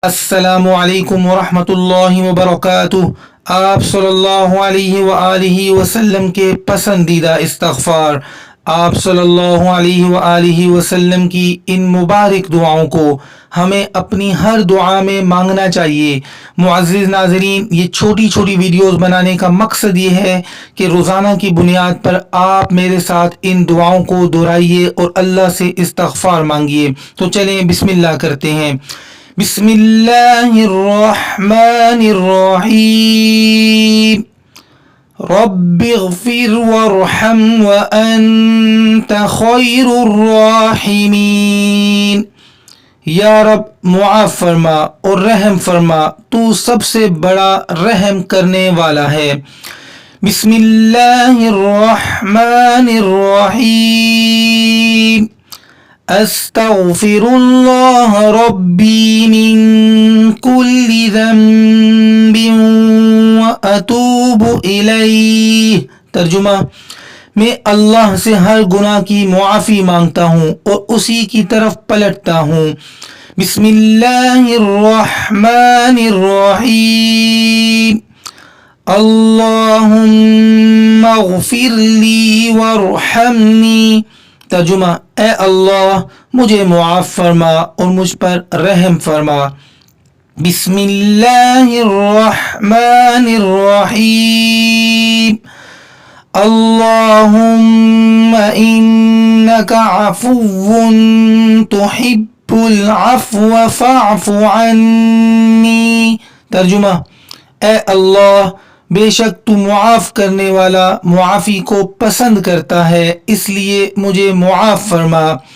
السلام علیکم ورحمۃ اللہ وبرکاتہ۔ آپ صلی اللہ علیہ وآلہ وسلم کے پسندیدہ استغفار، آپ صلی اللہ علیہ وآلہ وسلم کی ان مبارک دعاؤں کو ہمیں اپنی ہر دعا میں مانگنا چاہیے۔ معزز ناظرین، یہ چھوٹی چھوٹی ویڈیوز بنانے کا مقصد یہ ہے کہ روزانہ کی بنیاد پر آپ میرے ساتھ ان دعاؤں کو دہرائیے اور اللہ سے استغفار مانگیے۔ تو چلیں بسم اللہ کرتے ہیں۔ بسم اللہ الرحمن الرحیم۔ رب اغفر وارحم وانت خیر الراحمین۔ یا رب معاف فرما اور رحم فرما، تو سب سے بڑا رحم کرنے والا ہے۔ بسم اللہ الرحمن الرحیم۔ استغفر اللہ ربی من کل ذنب واتوب الیہ۔ ترجمہ: میں اللہ سے ہر گناہ کی معافی مانگتا ہوں اور اسی کی طرف پلٹتا ہوں۔ بسم اللہ الرحمن الرحیم۔ اللہم اغفر لی وارحمنی۔ ترجمہ: اے اللہ، مجھے معاف فرما اور مجھ پر رحم فرما۔ بسم اللہ الرحمن الرحیم۔ اللہم انک عفو تحب العفو فاعف عنی۔ ترجمہ: اے اللہ، بے شک تو معاف کرنے والا معافی کو پسند کرتا ہے، اس لیے مجھے معاف فرما۔